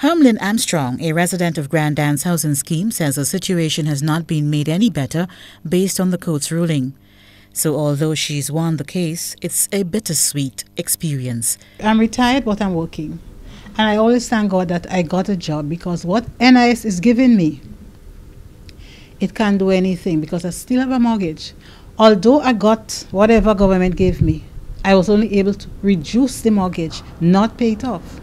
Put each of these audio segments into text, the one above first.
Hermiline Armstrong, a resident of Grand Dance Housing Scheme, says the situation has not been made any better based on the court's ruling. So although she's won the case, it's a bittersweet experience. I'm retired, but I'm working. And I always thank God that I got a job, because what NIS is giving me, it can't do anything because I still have a mortgage. Although I got whatever government gave me, I was only able to reduce the mortgage, not pay it off.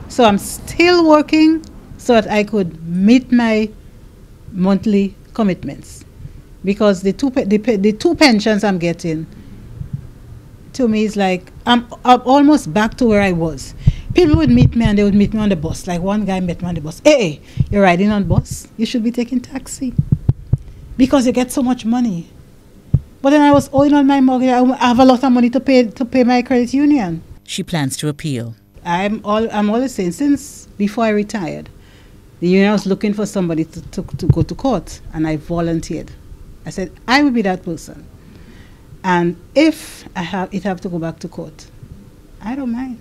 So I'm still working so that I could meet my monthly commitments. Because the two pensions I'm getting, to me, is like I'm almost back to where I was. People would meet me and they would meet me on the bus. Like one guy met me on the bus. Hey, you're riding on bus? You should be taking taxi. Because you get so much money. But then I was owing on my mortgage. I have a lot of money to pay my credit union. She plans to appeal. I'm always saying, since before I retired, the union was looking for somebody to go to court, and I volunteered. I said, I will be that person. And if it have to go back to court, I don't mind.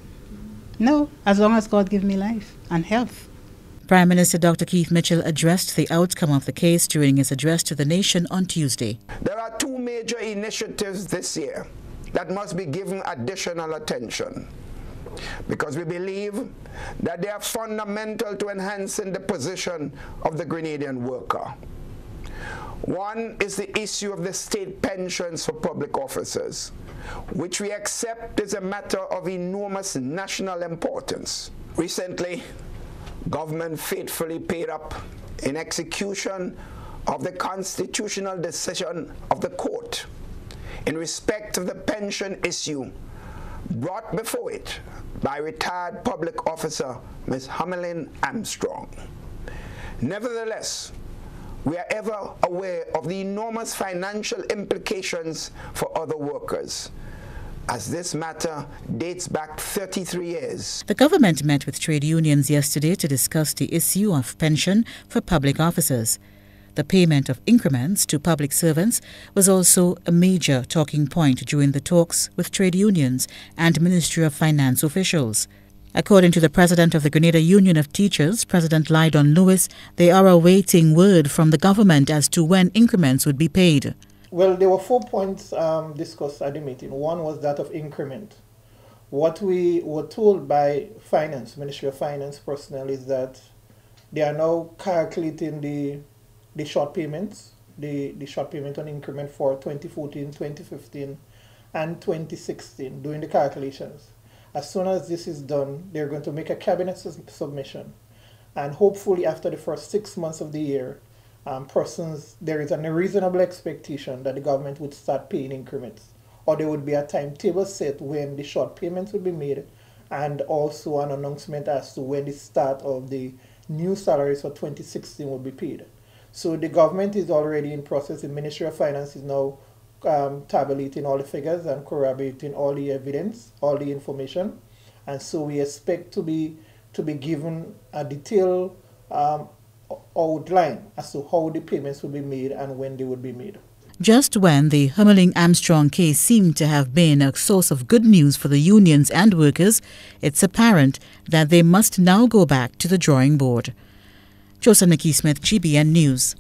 No, as long as God gives me life and health. Prime Minister Dr. Keith Mitchell addressed the outcome of the case during his address to the nation on Tuesday. There are two major initiatives this year that must be given additional attention, because we believe that they are fundamental to enhancing the position of the Grenadian worker. One is the issue of the state pensions for public officers, which we accept is a matter of enormous national importance. Recently, government faithfully paid up in execution of the constitutional decision of the court in respect of the pension issue brought before it by retired public officer Ms. Hermiline Armstrong. Nevertheless, we are ever aware of the enormous financial implications for other workers, as this matter dates back 33 years. The government met with trade unions yesterday to discuss the issue of pension for public officers. The payment of increments to public servants was also a major talking point during the talks with trade unions and Ministry of Finance officials. According to the president of the Grenada Union of Teachers, President Lydon Lewis, they are awaiting word from the government as to when increments would be paid. Well, there were 4 points discussed at the meeting. One was that of increment. What we were told by Finance, Ministry of Finance personnel, is that they are now calculating the short payments, the short payment on increment for 2014, 2015, and 2016, doing the calculations. As soon as this is done, they're going to make a cabinet submission. And hopefully after the first 6 months of the year, there is a reasonable expectation that the government would start paying increments, or there would be a timetable set when the short payments would be made, and also an announcement as to when the start of the new salaries for 2016 will be paid. So the government is already in process. The Ministry of Finance is now tabulating all the figures and corroborating all the evidence, all the information, and so we expect to be given a detailed outline as to how the payments will be made and when they would be made. Just when the Hermiline Armstrong case seemed to have been a source of good news for the unions and workers, it's apparent that they must now go back to the drawing board. Joseph Nikki Smith, GBN News.